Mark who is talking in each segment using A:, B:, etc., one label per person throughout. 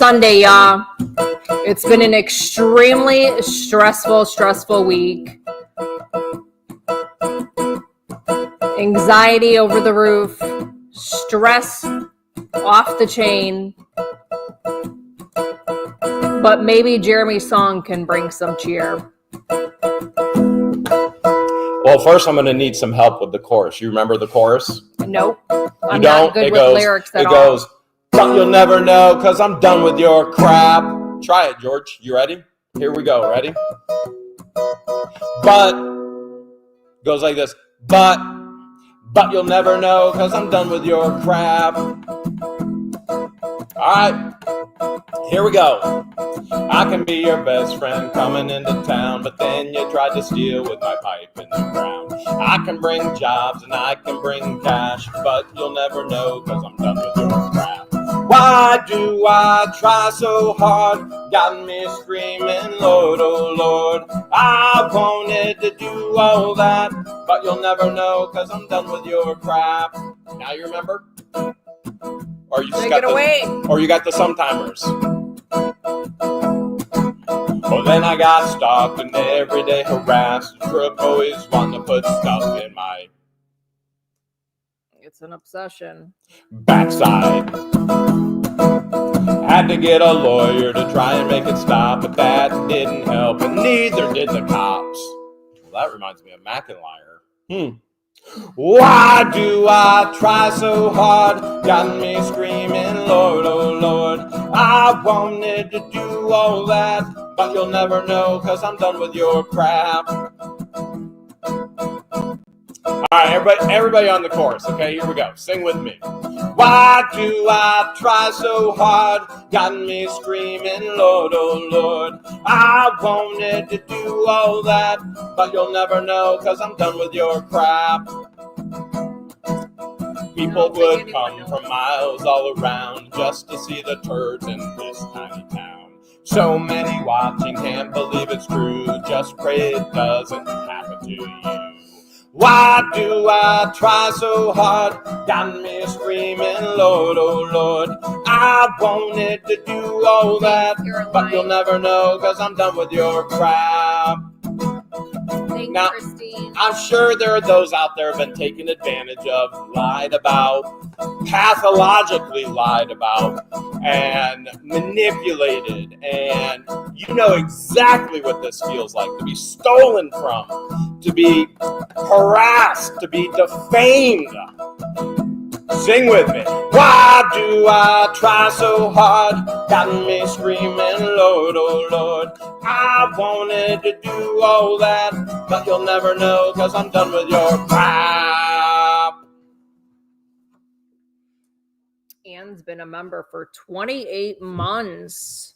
A: Sunday, y'all. It's been an extremely stressful week. Anxiety over the roof. Stress off the chain. But maybe Jeremy's song can bring some cheer.
B: Well, first I'm going to need some help with the chorus. You remember the chorus?
A: Nope. I'm not good with lyrics at all.
B: It goes, but you'll never know because I'm done with your crap. Try it, George. You ready? Here we go. Ready? But goes like this. But you'll never know because I'm done with your crap. All right. Here we go. I can be your best friend coming into town, but then you tried to steal with my pipe in the ground. I can bring jobs and I can bring cash, but you'll never know because I'm done with your crap. Why do I try so hard? Got me screaming, Lord, oh Lord. I wanted to do all that, but you'll never know because I'm done with your crap. Now you remember? Or you just got the sometimers. Well, then I got stalked and every day harassed. Crook always wanting to put stuff in my...
A: It's an obsession.
B: Backside. Had to get a lawyer to try and make it stop, but that didn't help, and neither did the cops. Well, that reminds me of Mac and Liar. Why do I try so hard? Got me screaming, Lord, oh Lord. I wanted to do all that, but you'll never know because I'm done with your crap. All right, everybody on the chorus, okay? Here we go. Sing with me. Why do I try so hard? Got me screaming, Lord, oh Lord. I wanted to do all that, but you'll never know because I'm done with your crap. People would come from miles all around just to see the turds in this tiny town. So many watching, can't believe it's true. Just pray it doesn't happen to you. Why do I try so hard? Got me screaming, Lord, oh Lord. I wanted to do all that, but you'll never know because I'm done with your crap. Now, Christine. I'm sure there are those out there who have been taken advantage of, lied about, pathologically lied about, and manipulated. And you know exactly what this feels like, to be stolen from, to be harassed, to be defamed. Sing with me. Why do I try so hard? Got me screaming, Lord, oh Lord. I wanted to do all that, but you'll never know because I'm done with your crap.
A: Anne's been a member for 28 months.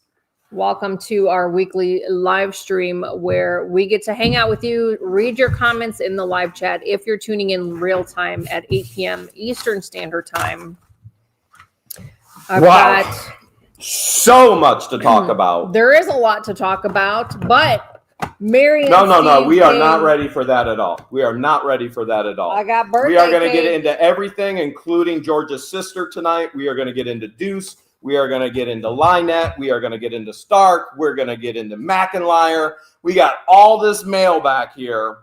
A: Welcome to our weekly live stream where we get to hang out with you, read your comments in the live chat if you're tuning in real time at 8 p.m. Eastern Standard Time.
B: I've got so much to talk about.
A: There is a lot to talk about, but Mary and
B: No. We are not ready for that at all. We are not ready for that at all.
A: I got birthday
B: We are going to
A: cake.
B: get into everything, including George's sister tonight. We are going to get into Deuce. We are going to get into Lynette. We are going to get into Stark. We're going to get into Mac and Liar. We got all this mail back here.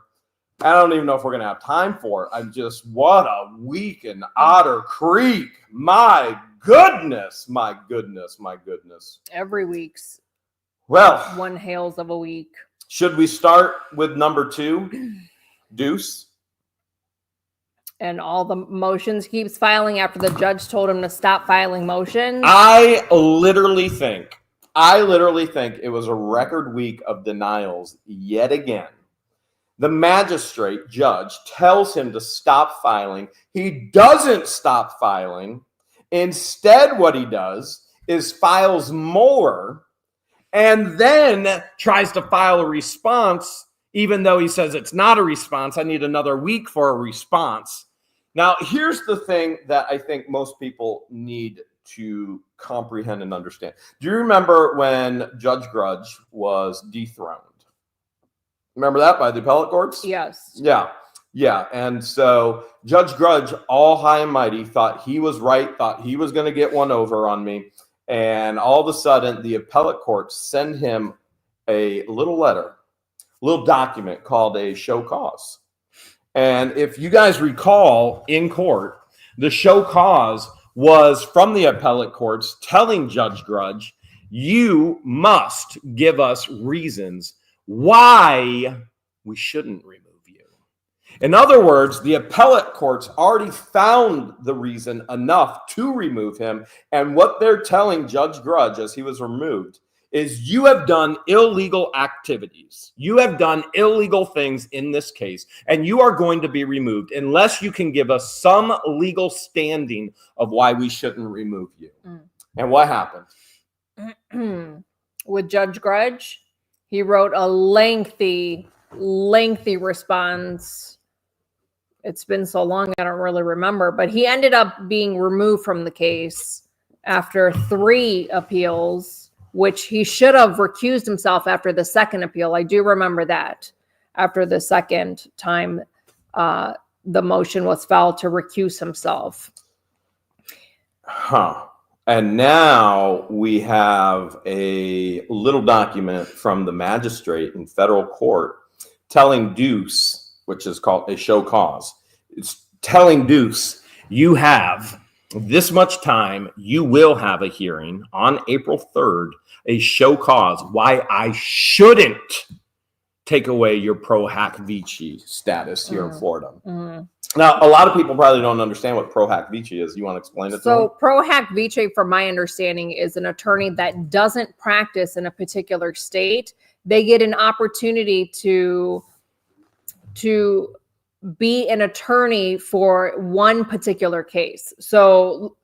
B: I don't even know if we're going to have time for it. What a week in Otter Creek. My goodness.
A: Every week's one Hales of a week.
B: Should we start with number 2, Deuce?
A: And all the motions keeps filing after the judge told him to stop filing motions.
B: I literally think it was a record week of denials yet again. The magistrate judge tells him to stop filing. He doesn't stop filing. Instead, what he does is files more and then tries to file a response, even though he says it's not a response. I need another week for a response. Now, here's the thing that I think most people need to comprehend and understand. Do you remember when Judge Grudge was dethroned? Remember that by the appellate courts?
A: Yes.
B: Yeah. And so Judge Grudge, all high and mighty, thought he was right, thought he was going to get one over on me. And all of a sudden, the appellate courts send him a little letter, little document called a show cause. And if you guys recall in court, the show cause was from the appellate courts telling Judge Grudge, you must give us reasons why we shouldn't remove you. In other words, the appellate courts already found the reason enough to remove him. And what they're telling Judge Grudge as he was removed is you have done illegal activities. You have done illegal things in this case, and you are going to be removed unless you can give us some legal standing of why we shouldn't remove you. And what happened?
A: With Judge Grudge, he wrote a lengthy response. It's been so long, I don't really remember, but he ended up being removed from the case after 3 appeals, which he should have recused himself after the second appeal. I do remember that. After the second time, the motion was filed to recuse himself.
B: And now we have a little document from the magistrate in federal court telling Deuce, which is called a show cause. It's telling Deuce, you have this much time, you will have a hearing on April 3rd, a show cause why I shouldn't take away your pro hac vici status here in Florida. Now, a lot of people probably don't understand what pro hac vici is. You want to explain it to them?
A: So pro hac vici, from my understanding, is an attorney that doesn't practice in a particular state. They get an opportunity to be an attorney for one particular case. So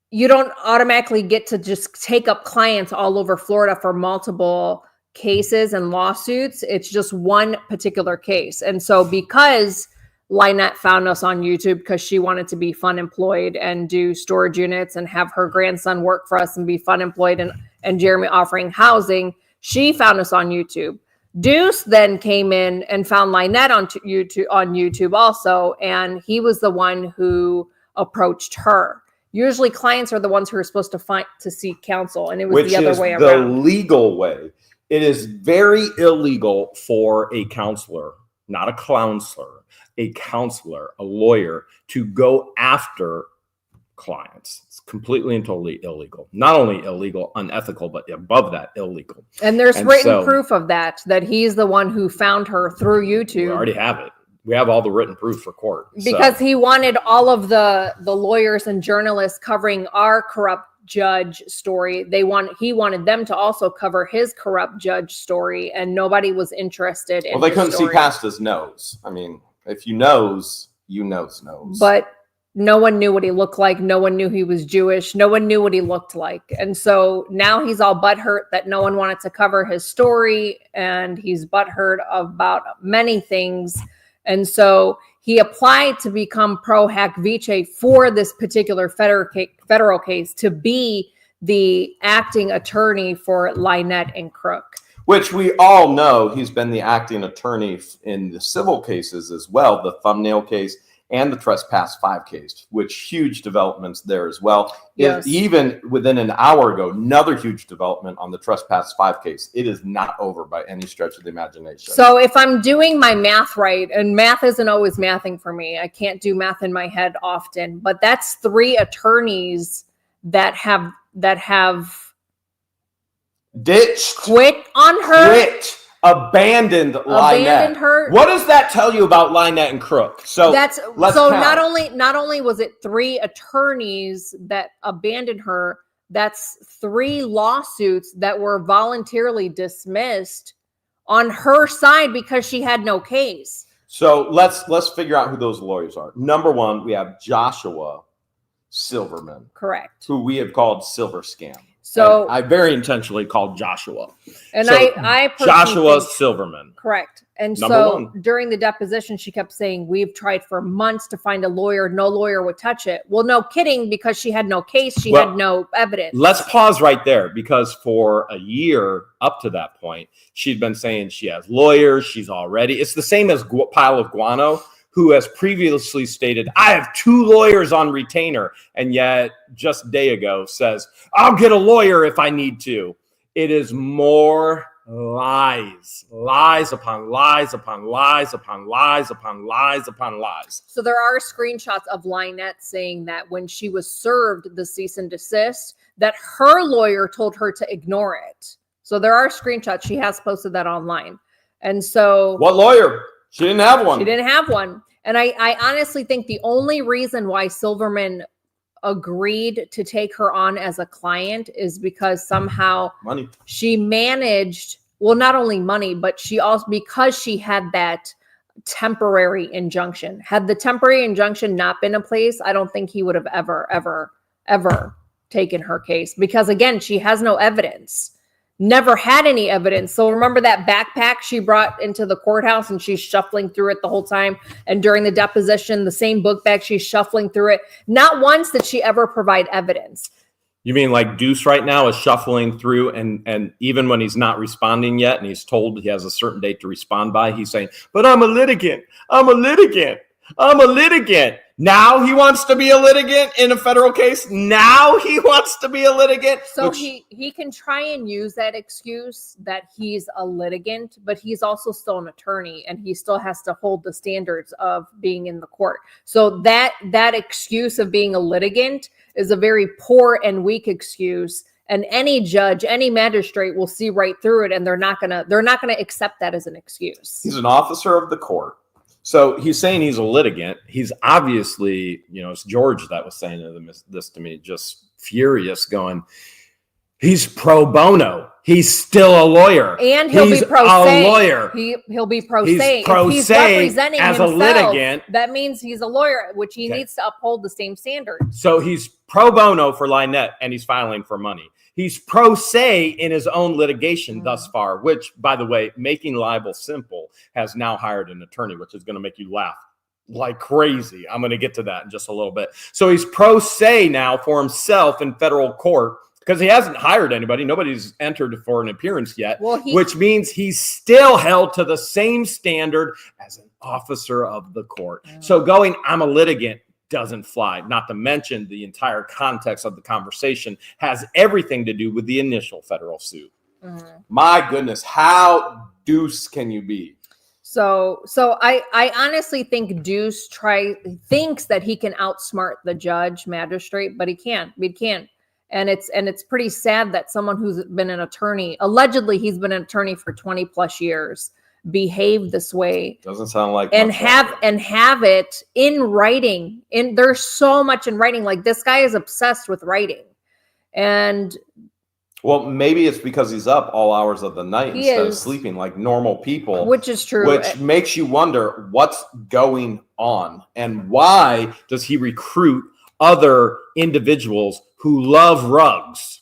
A: you don't automatically get to just take up clients all over Florida for multiple cases and lawsuits. It's just one particular case. And so because Lynette found us on YouTube because she wanted to be fun employed and do storage units and have her grandson work for us and be fun employed, and Jeremy offering housing, she found us on YouTube. Deuce then came in and found Lynette on YouTube also, and he was the one who approached her. Usually clients are the ones who are supposed to seek counsel, and it was the other way around.
B: Which is the legal way. It is very illegal for a counselor, not a counselor, a counselor, a lawyer, to go after clients. It's completely and totally illegal. Not only illegal, unethical, but above that, illegal.
A: And there's written proof of that he's the one who found her through YouTube.
B: We already have it. We have all the written proof for court.
A: Because he wanted all of the lawyers and journalists covering our corrupt judge story. He wanted them to also cover his corrupt judge story, and nobody was interested in.
B: Well, they couldn't see past his nose. I mean, if you knows, you knows.
A: But no one knew what he looked like. No one knew he was Jewish. No one knew what he looked like. And so now he's all butthurt that no one wanted to cover his story, and he's butthurt about many things. And so he applied to become pro hac vice for this particular federal case to be the acting attorney for Lynette and Crook.
B: Which we all know he's been the acting attorney in the civil cases as well, the thumbnail case and the Trespass 5 case, which huge developments there as well.
A: Yes.
B: Even within an hour ago, another huge development on the Trespass 5 case. It is not over by any stretch of the imagination.
A: So if I'm doing my math right, and math isn't always mathing for me, I can't do math in my head often, but that's 3 attorneys that have
B: ditched,
A: quit on her,
B: abandoned Lynette.
A: her.
B: What does that tell you about Lynette and Crook? So
A: not only was it 3 attorneys that abandoned her, that's 3 lawsuits that were voluntarily dismissed on her side because she had no case.
B: So let's figure out who those lawyers are. Number 1, we have Joshua Silverman.
A: Correct.
B: Who we have called Silver Scam.
A: So
B: and I very intentionally called Joshua.
A: And
B: so
A: I
B: Joshua Silverman.
A: Correct. And
B: Number
A: so
B: 1.
A: During the deposition, she kept saying, we've tried for months to find a lawyer. No lawyer would touch it. Well, no kidding, because she had no case. She had no evidence.
B: Let's pause right there, because for a year up to that point, she'd been saying she has lawyers. She's all ready. It's the same as Pile of Guano, who has previously stated, I have 2 lawyers on retainer, and yet just a day ago says, I'll get a lawyer if I need to. It is more lies, lies upon lies upon lies upon lies upon lies upon lies.
A: So there are screenshots of Lynette saying that when she was served the cease and desist, that her lawyer told her to ignore it. So there are screenshots. She has posted that online. And so
B: what lawyer? She didn't have one.
A: She didn't have one. And I honestly think the only reason why Silverman agreed to take her on as a client is because somehow
B: money.
A: She managed, well, not only money, but she also, because she had that temporary injunction. Had the temporary injunction not been in place, I don't think he would have ever taken her case, because again, she has no evidence. Never had any evidence. So remember that backpack she brought into the courthouse and she's shuffling through it the whole time. And during the deposition, the same book bag, she's shuffling through it. Not once did she ever provide evidence.
B: You mean like Deuce right now is shuffling through and even when he's not responding yet and he's told he has a certain date to respond by, he's saying, but I'm a litigant. I'm a litigant. I'm a litigant. Now he wants to be a litigant in a federal case. Now he wants to be a litigant.
A: So he can try and use that excuse that he's a litigant, but he's also still an attorney and he still has to hold the standards of being in the court. So that excuse of being a litigant is a very poor and weak excuse. And any judge, any magistrate will see right through it, and they're not gonna accept that as an excuse.
B: He's an officer of the court. So he's saying he's a litigant. He's obviously, it's George that was saying this to me, just furious, going, he's pro bono. He's still a lawyer.
A: And he'll be pro se.
B: A lawyer.
A: He'll be pro se.
B: He's pro
A: he's
B: se
A: representing
B: as
A: himself,
B: a litigant.
A: That means he's a lawyer, which he needs to uphold the same standards.
B: So he's pro bono for Lynette, and he's filing for money. He's pro se in his own litigation thus far, which, by the way, Making Libel Simple has now hired an attorney, which is going to make you laugh like crazy. I'm going to get to that in just a little bit. So he's pro se now for himself in federal court because he hasn't hired anybody. Nobody's entered for an appearance yet, which means he's still held to the same standard as an officer of the court. So going, I'm a litigant, doesn't fly. Not to mention the entire context of the conversation has everything to do with the initial federal suit. My goodness, how deuce can you be?
A: So I honestly think Deuce thinks that he can outsmart the judge magistrate, but he can't. And it's pretty sad that someone who's been an attorney, allegedly he's been an attorney for 20 plus years, behave this way.
B: Doesn't sound like
A: and have it in writing. And there's so much in writing. Like, this guy is obsessed with writing. And
B: well, maybe it's because he's up all hours of the night instead of sleeping like normal people,
A: which is true.
B: Which makes you wonder what's going on and why does he recruit other individuals who love rugs,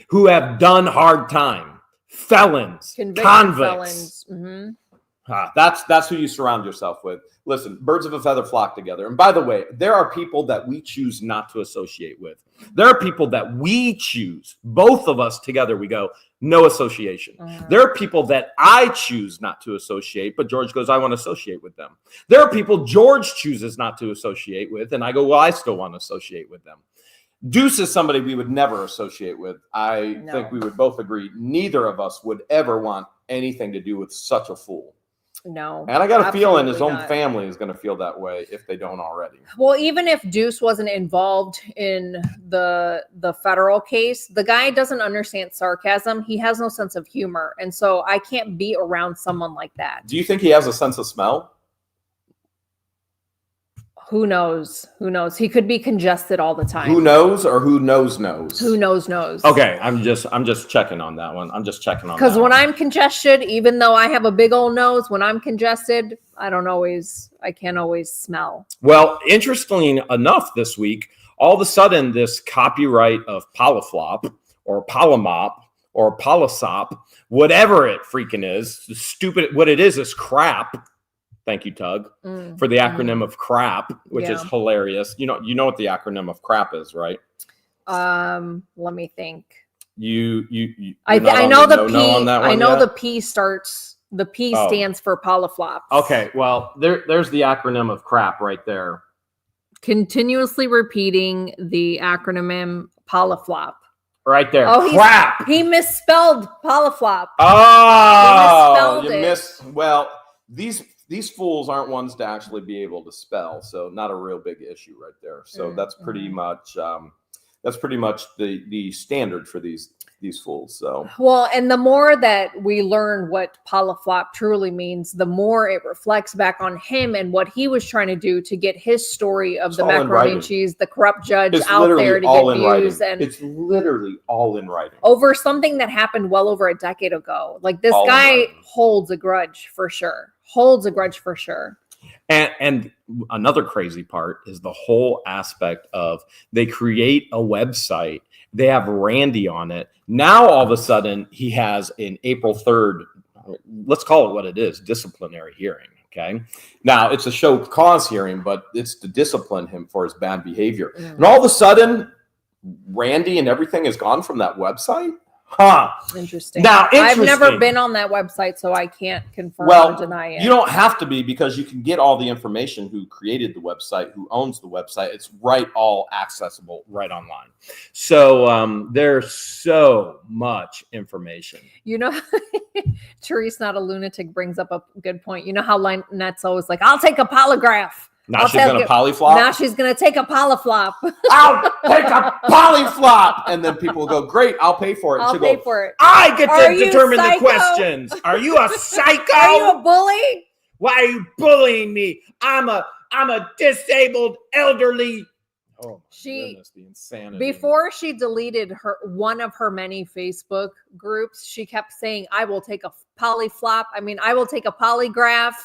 B: who have done hard time, felons, convicts. That's who you surround yourself with. Listen, birds of a feather flock together. And by the way, there are people that we choose not to associate with. There are people that we choose, both of us together, we go, no association. There are people that I choose not to associate, but George goes, I want to associate with them. There are people George chooses not to associate with, and I go, well, I still want to associate with them. Deuce is somebody we would never associate with. I think we would both agree neither of us would ever want anything to do with such a fool.
A: No.
B: And I got a feeling his own family is going to feel that way if they don't already.
A: Well, even if Deuce wasn't involved in the federal case, the guy doesn't understand sarcasm. He has no sense of humor. And so I can't be around someone like that.
B: Do you think he has a sense of smell?
A: Who knows? Who knows? He could be congested all the time.
B: Who knows or who knows?
A: Who knows? Okay,
B: I'm just checking on that one. I'm just checking on that.
A: Because when I'm congested, even though I have a big old nose, when I'm congested, I can't always smell.
B: Well, interestingly enough, this week, all of a sudden, this copyright of Polyflop or Polymop or Polysop, whatever it freaking is, stupid, what it is crap. Thank you, Tug, for the acronym of CRAP, which is hilarious. You know what the acronym of CRAP is, right?
A: Let me think.
B: I know the P.
A: I know the P starts The P stands for polyflops.
B: Okay, well, there's the acronym of crap right there.
A: Continuously repeating the acronym polyflop.
B: Right there.
A: Oh,
B: crap.
A: He misspelled polyflop.
B: Oh, you missed. Well, these fools aren't ones to actually be able to spell, so not a real big issue right there. So that's pretty much the standard for these fools. So
A: well, and the more that we learn what polyflop truly means, the more it reflects back on him and what he was trying to do to get his story of the macaroni and cheese, the corrupt judge out there to get views, and
B: it's literally all in writing
A: over something that happened well over a decade ago. Like this guy holds a grudge for sure.
B: And another crazy part is the whole aspect of they create a website. They have Randy on it. Now, all of a sudden, he has an April 3rd, let's call it what it is, disciplinary hearing, okay? Now, it's a show cause hearing, but it's to discipline him for his bad behavior. And all of a sudden, Randy and everything is gone from that website? Huh.
A: Interesting. I've never been on that website, so I can't confirm or deny it.
B: You don't have to be, because you can get all the information who created the website, who owns the website. It's all accessible right online. So there's so much information.
A: You know, Therese Not a Lunatic brings up a good point. You know how Lynette's always like, I'll take a polygraph.
B: Now she's going to polyflop?
A: Now she's going to take a polyflop.
B: I'll take a polyflop. And then people will go, great, I'll pay for it.
A: I'll pay for it.
B: I get to determine the questions. Are you a psycho?
A: Are you a bully?
B: Why are you bullying me? I'm a disabled elderly. Oh my goodness, the insanity.
A: Before she deleted one of her many Facebook groups, she kept saying, I will take a polyflop. I will take a polygraph.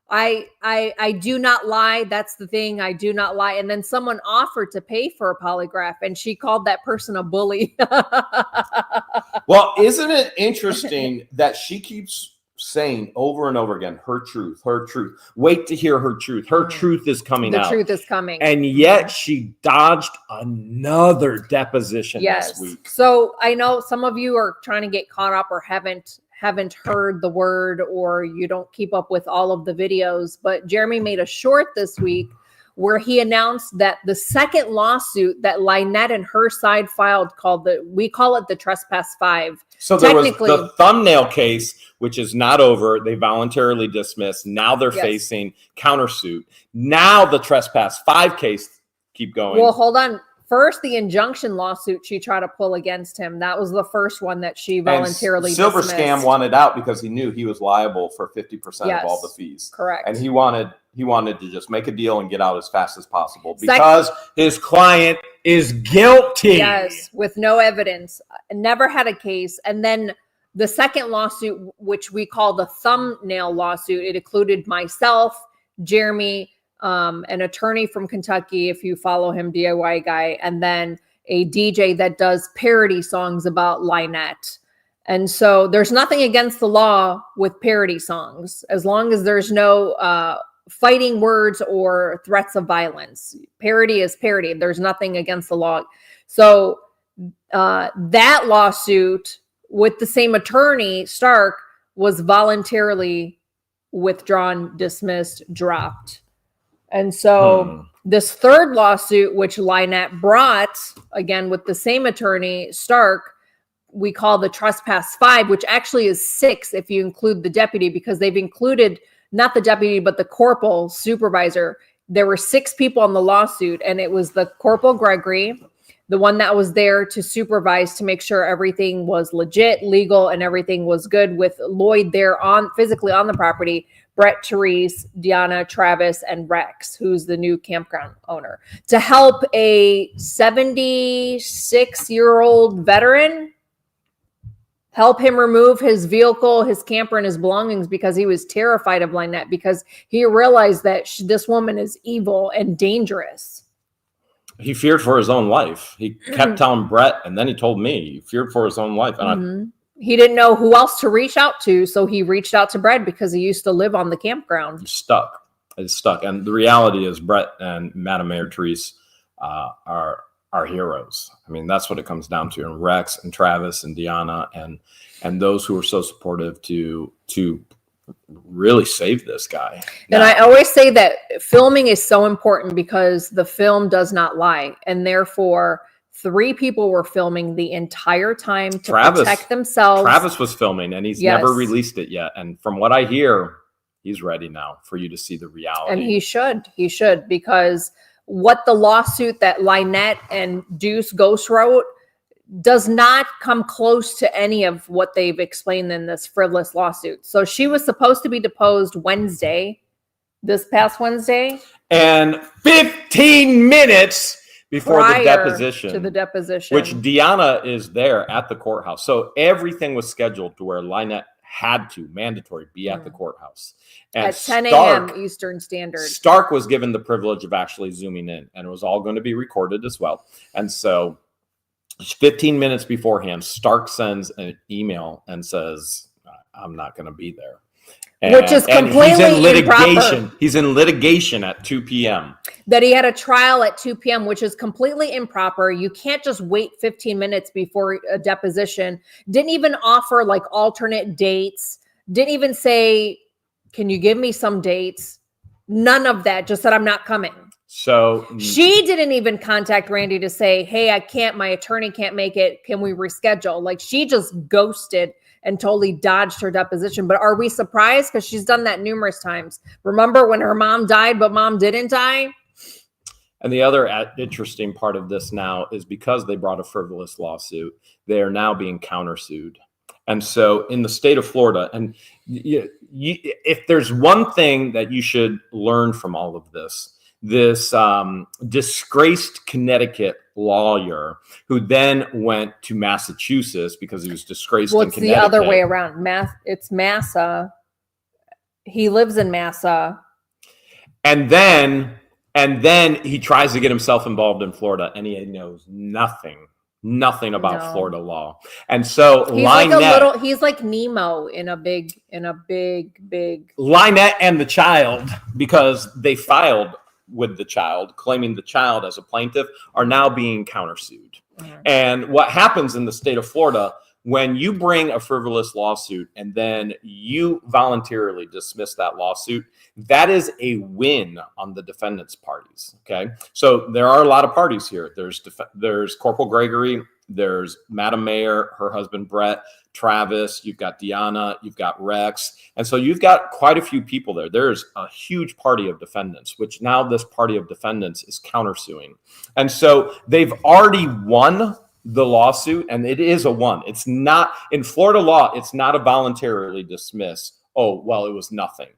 A: I do not lie. That's the thing. I do not lie. And then someone offered to pay for a polygraph, and she called that person a bully.
B: Well, isn't it interesting that she keeps saying over and over again, her truth, her truth. Wait to hear her truth. Her truth is coming out.
A: The truth is coming.
B: And yet she dodged another deposition this week.
A: So I know some of you are trying to get caught up or haven't heard the word, or you don't keep up with all of the videos, but Jeremy made a short this week where he announced that the second lawsuit that Lynette and her side filed, we call it the Trespass 5.
B: So there was the thumbnail case, which is not over. They voluntarily dismissed. Now they're facing countersuit. Now the Trespass 5 case, keep going.
A: Well, hold on. First, the injunction lawsuit she tried to pull against him. That was the first one that she voluntarily
B: Silver
A: dismissed.
B: Scam wanted out because he knew he was liable for 50% of all the fees.
A: Correct.
B: And he wanted to just make a deal and get out as fast as possible because his client is guilty.
A: Yes, with no evidence. Never had a case. And then the second lawsuit, which we call the thumbnail lawsuit, it included myself, Jeremy, an attorney from Kentucky, if you follow him, DIY guy, and then a DJ that does parody songs about Lynette. And so there's nothing against the law with parody songs, as long as there's no fighting words or threats of violence. Parody is parody. There's nothing against the law. So that lawsuit with the same attorney, Stark, was voluntarily withdrawn, dismissed, dropped. And so this third lawsuit, which Lynette brought, again, with the same attorney, Stark, we call the Trespass 5, which actually is 6 if you include the deputy, because they've included not the deputy, but the corporal supervisor. There were 6 people on the lawsuit, and it was the Corporal Gregory, the one that was there to supervise to make sure everything was legit, legal, and everything was good, with Lloyd there physically on the property, Brett, Therese, Deanna, Travis, and Rex, who's the new campground owner, to help a 76-year-old veteran, help him remove his vehicle, his camper, and his belongings, because he was terrified of Lynette, because he realized that this woman is evil and dangerous.
B: He feared for his own life. He kept telling Brett, and then he told me he feared for his own life. And
A: he didn't know who else to reach out to, so he reached out to Brett because he used to live on the campground.
B: It's stuck. And the reality is Brett and Madam Mayor Therese are our heroes. I mean, that's what it comes down to. And Rex and Travis and Deanna and those who were so supportive to really save this guy.
A: And I always say that filming is so important because the film does not lie. And therefore, 3 people were filming the entire time to protect themselves.
B: Travis was filming, and he's never released it yet. And from what I hear, he's ready now for you to see the reality.
A: And he should, because what the lawsuit that Lynette and Deuce Ghost wrote does not come close to any of what they've explained in this frivolous lawsuit. So she was supposed to be deposed this past Wednesday.
B: And 15 minutes before
A: prior
B: to the
A: deposition,
B: which Deanna is there at the courthouse. So everything was scheduled to where Lynette had to mandatory be at the courthouse. And
A: at 10 a.m. Eastern Standard.
B: Stark was given the privilege of actually zooming in, and it was all going to be recorded as well. And so 15 minutes beforehand, Stark sends an email and says, I'm not going to be there.
A: Which is completely
B: he's in litigation.
A: improper.
B: He's in litigation at 2 p.m.
A: That he had a trial at 2 p.m., which is completely improper. You can't just wait 15 minutes before a deposition. Didn't even offer like alternate dates. Didn't even say, can you give me some dates? None of that. Just said, I'm not coming.
B: So
A: she didn't even contact Randy to say, hey, I can't, my attorney can't make it. Can we reschedule? Like she just ghosted and totally dodged her deposition. But are we surprised? Because she's done that numerous times. Remember when her mom died, but mom didn't die?
B: And the other interesting part of this now is because they brought a frivolous lawsuit, they are now being countersued. And so in the state of Florida, and if there's one thing that you should learn from all of this disgraced Connecticut lawyer who then went to Massachusetts because he was disgraced in Connecticut.
A: It's the other way around. It's Massa. He lives in Massa.
B: And then he tries to get himself involved in Florida, and he knows nothing about Florida law. And so
A: he's like Nemo in a big
B: Lynette and the child, because they filed with the child, claiming the child as a plaintiff, are now being countersued. Mm-hmm. And what happens in the state of Florida, when you bring a frivolous lawsuit and then you voluntarily dismiss that lawsuit, that is a win on the defendant's parties. Okay. So there are a lot of parties here. There's Corporal Gregory, there's Madam Mayor, her husband, Brett, Travis, you've got Deanna, you've got Rex. And so you've got quite a few people there. There's a huge party of defendants, which now this party of defendants is countersuing. And so they've already won the lawsuit, and it is a one. It's not, in Florida law, it's not a voluntarily dismiss. Oh, well, it was nothing.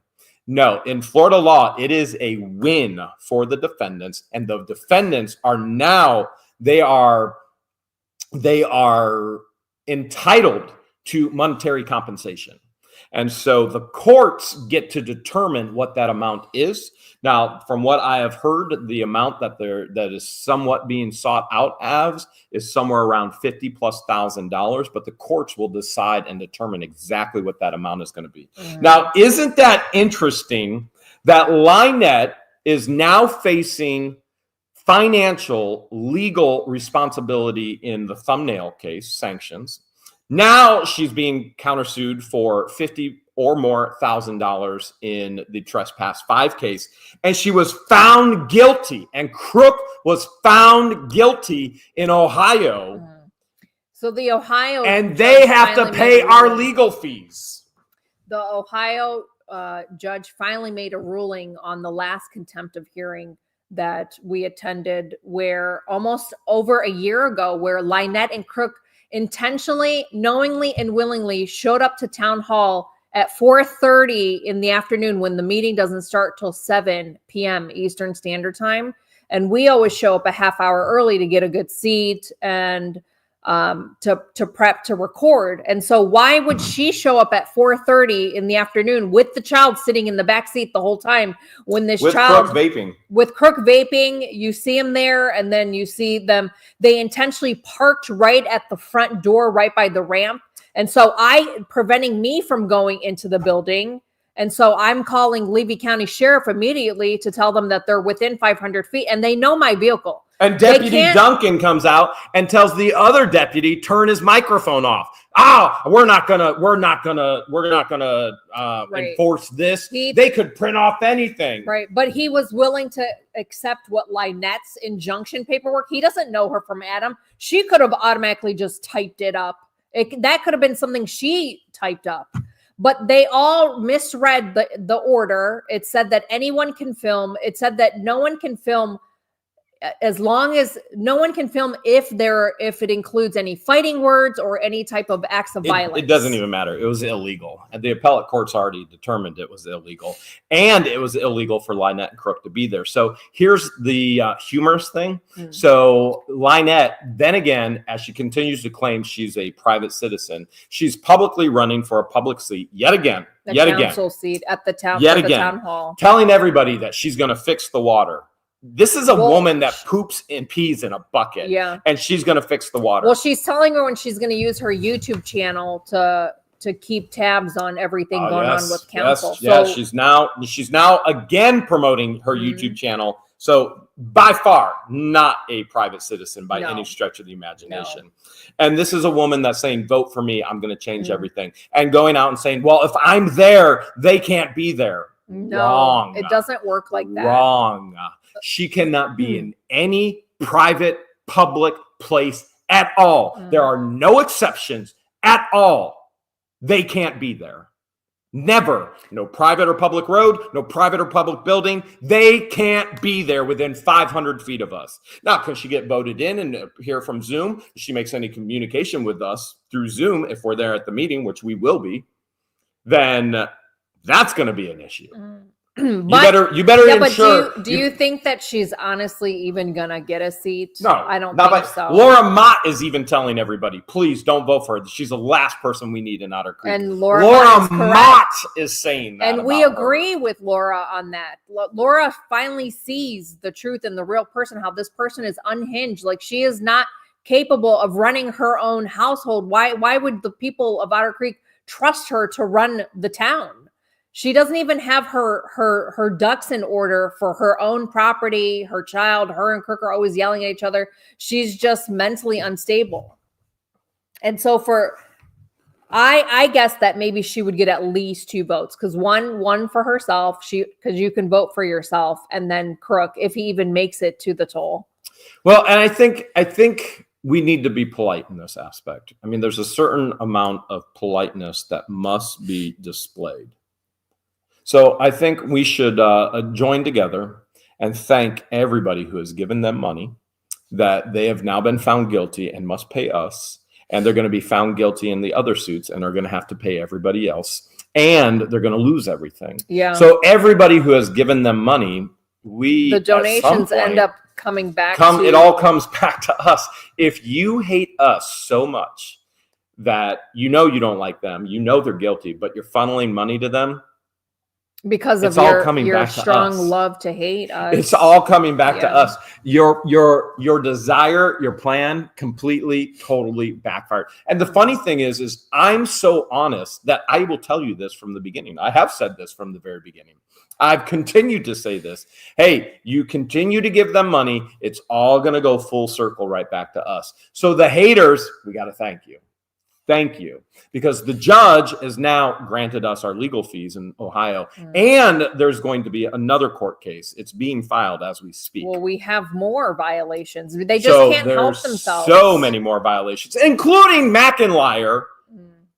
B: No, in Florida law, it is a win for the defendants, and the defendants are now, they are entitled to monetary compensation. And so the courts get to determine what that amount is. Now, from what I have heard, the amount that is somewhat being sought out as is somewhere around $50,000+, but the courts will decide and determine exactly what that amount is going to be. Mm. Now, isn't that interesting that Lynette is now facing financial legal responsibility in the thumbnail case, sanctions? Now she's being countersued for $50,000 or more in the Trespass 5 case. And she was found guilty, and Crook was found guilty in Ohio.
A: So the Ohio...
B: And they have to pay our legal fees.
A: The Ohio judge finally made a ruling on the last contempt of hearing that we attended, where almost over a year ago, where Lynette and Crook intentionally, knowingly, and willingly showed up to town hall at 4:30 in the afternoon when the meeting doesn't start till 7 p.m. Eastern Standard Time. And we always show up a half hour early to get a good seat and to prep to record. And so why would she show up at 4:30 in the afternoon with the child sitting in the back seat the whole time when this child with Crook vaping, you see him there, and then you see them, they intentionally parked right at the front door, right by the ramp. And so preventing me from going into the building. And so I'm calling Levy County Sheriff immediately to tell them that they're within 500 feet and they know my vehicle.
B: And Deputy Duncan comes out and tells the other deputy, turn his microphone off. We're not gonna enforce this. They could print off anything.
A: Right. But he was willing to accept what Lynette's injunction paperwork. He doesn't know her from Adam. She could have automatically just typed it up. That could have been something she typed up. But they all misread the order. It said that anyone can film. It said that no one can film as long as no one can film if it includes any fighting words or any type of acts of violence.
B: It doesn't even matter. It was illegal. And the appellate court's already determined it was illegal. And it was illegal for Lynette and Crook to be there. So here's the humorous thing. So Lynette, then again, as she continues to claim she's a private citizen, she's publicly running for a public seat yet again.
A: Council seat at the town hall.
B: Telling everybody that she's going to fix the water. This is a woman that poops and pees in a bucket. Yeah. And she's going to fix the water.
A: Well, she's telling her when she's going to use her YouTube channel to keep tabs on everything going on with council.
B: Yes, she's now again promoting her YouTube channel. So by far not a private citizen by any stretch of the imagination. And this is a woman that's saying, vote for me. I'm going to change everything. And going out and saying, well, if I'm there, they can't be there.
A: No,
B: wrong.
A: It doesn't work like that.
B: Wrong. She cannot be in any private public place at all. There are no exceptions at all. They can't be there. Never. No private or public road, no private or public building. They can't be there within 500 feet of us. Now, can she get voted in and hear from Zoom? If she makes any communication with us through Zoom, if we're there at the meeting, which we will be, then that's going to be an issue. You better ensure.
A: But do you think that she's honestly even gonna get a seat?
B: No,
A: I don't think so.
B: Laura Mott is even telling everybody, please don't vote for her. She's the last person we need in Otter Creek.
A: And Laura
B: Mott is saying that.
A: And we agree with Laura on that. Laura finally sees the truth in the real person, how this person is unhinged. Like, she is not capable of running her own household. Why would the people of Otter Creek trust her to run the town? She doesn't even have her ducks in order for her own property, her child. Her and Crook are always yelling at each other. She's just mentally unstable. And so I guess that maybe she would get at least 2 votes, because one for herself, because you can vote for yourself, and then Crook, if he even makes it to the toll.
B: Well, and I think we need to be polite in this aspect. I mean, there's a certain amount of politeness that must be displayed. So I think we should join together and thank everybody who has given them money, that they have now been found guilty and must pay us. And they're going to be found guilty in the other suits and are going to have to pay everybody else. And they're going to lose everything. Yeah. So everybody who has given them money, the donations end up
A: coming back.
B: It all comes back to us. If you hate us so much that you don't like them, they're guilty, but you're funneling money to them,
A: because of your strong love to hate us.
B: It's all coming back to us. Your desire, your plan completely, totally backfired. And the funny thing is I'm so honest that I will tell you this from the beginning. I have said this from the very beginning. I've continued to say this. Hey, you continue to give them money, it's all going to go full circle right back to us. So the haters, we got to thank you. Thank you. Because the judge has now granted us our legal fees in Ohio. And there's going to be another court case. It's being filed as we speak.
A: Well, we have more violations. They just can't help themselves.
B: So many more violations, including McIntyre.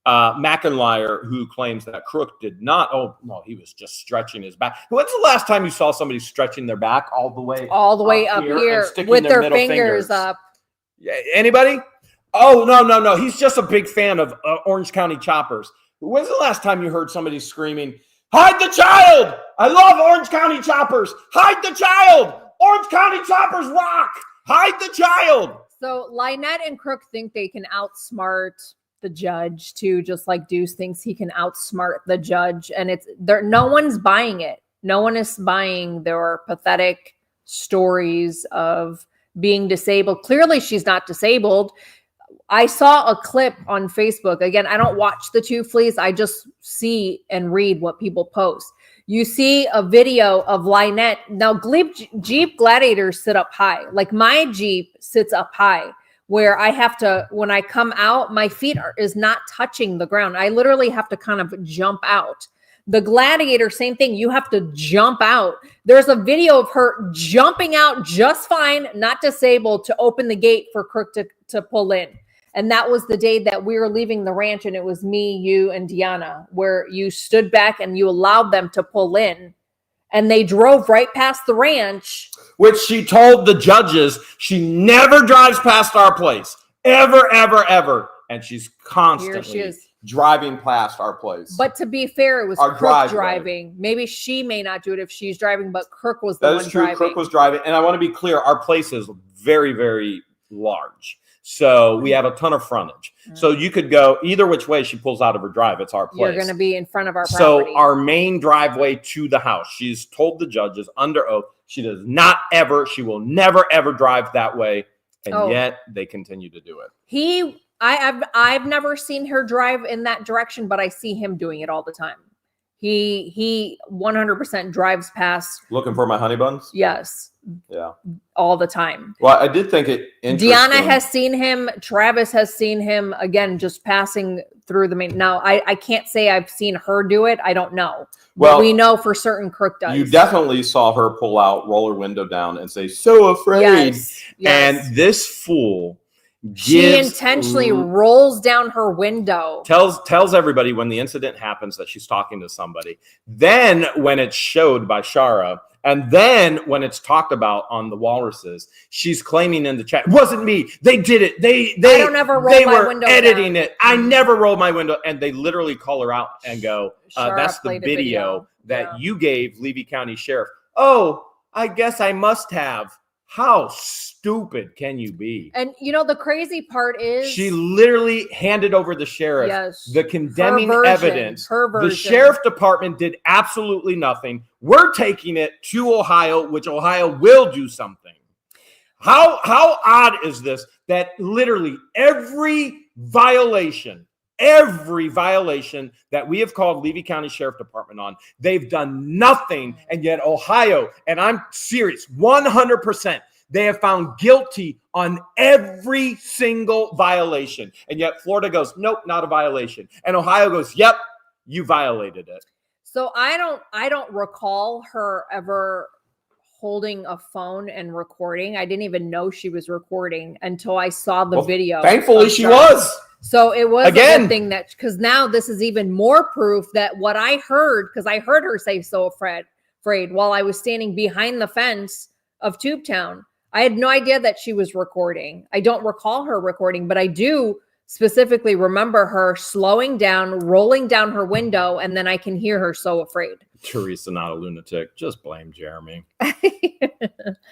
B: McIntyre, who claims that Crook did not. Oh, no, he was just stretching his back. When's the last time you saw somebody stretching their back all the way
A: up here with their fingers up?
B: Anybody? Oh, no. He's just a big fan of Orange County choppers. When's the last time you heard somebody screaming, hide the child? I love Orange County choppers. Hide the child. Orange County choppers rock. Hide the child.
A: So Lynette and Crook think they can outsmart the judge too, just like Deuce thinks he can outsmart the judge. And no one's buying it. No one is buying their pathetic stories of being disabled. Clearly she's not disabled. I saw a clip on Facebook. Again, I don't watch the Two Fleas. I just see and read what people post. You see a video of Lynette. Now, Jeep Gladiators sit up high. Like my Jeep sits up high where I have to, when I come out, my feet is not touching the ground. I literally have to kind of jump out. The Gladiator, same thing. You have to jump out. There's a video of her jumping out just fine, not disabled, to open the gate for Crook to pull in. And that was the day that we were leaving the ranch, and it was me, you, and Deanna, where you stood back and you allowed them to pull in. And they drove right past the ranch.
B: Which she told the judges she never drives past our place. Ever, ever, ever. And she's constantly driving past our place.
A: But to be fair, it was Crook driving. Maybe she may not do it if she's driving, but Crook was the one driving. That is true.
B: Crook was driving. And I want to be clear, our place is very, very large. So we have a ton of frontage. So you could go either which way she pulls out of her drive. It's our place.
A: You're going to be in front of our property.
B: So our main driveway to the house, she's told the judges under oath, she does not ever, she will never, ever drive that way. And yet they continue to do it.
A: I've never seen her drive in that direction, but I see him doing it all the time. He 100% drives past.
B: Looking for my honey buns?
A: Yes.
B: Yeah.
A: All the time.
B: Well, I did think it interesting.
A: Deanna has seen him. Travis has seen him, again, just passing through the main. Now, I can't say I've seen her do it. I don't know. Well, but we know for certain Crook does.
B: You definitely saw her pull out, roll her window down, and say, "So afraid."
A: Yes.
B: And this fool
A: she intentionally rolls down her window.
B: Tells everybody when the incident happens that she's talking to somebody. Then when it's showed by Shara, and then when it's talked about on the walruses, she's claiming in the chat, "It wasn't me. They did it. They
A: don't ever roll my window
B: editing
A: down.
B: it. I never rolled my window." And they literally call her out and go, "That's the video that you gave Levy County Sheriff." Oh, I guess I must have. How stupid can you be?
A: And you know, the crazy part is
B: she literally handed over the sheriff the condemning evidence.
A: Her version.
B: The sheriff department did absolutely nothing. We're taking it to Ohio, which Ohio will do something. How odd is this that literally every violation that we have called Levy County Sheriff Department on, they've done nothing. And yet Ohio, and I'm serious, 100%, they have found guilty on every single violation. And yet Florida goes, "Nope, not a violation." And Ohio goes, "Yep, you violated it."
A: So I don't recall her ever holding a phone and recording. I didn't even know she was recording until I saw the video.
B: Thankfully she was.
A: So it was a good thing that, because now this is even more proof that what I heard, because I heard her say "so afraid" while I was standing behind the fence of Tubetown. I had no idea that she was recording. I don't recall her recording, but I do specifically remember her slowing down, rolling down her window, and then I can hear her "so afraid."
B: Teresa, not a lunatic. Just blame Jeremy.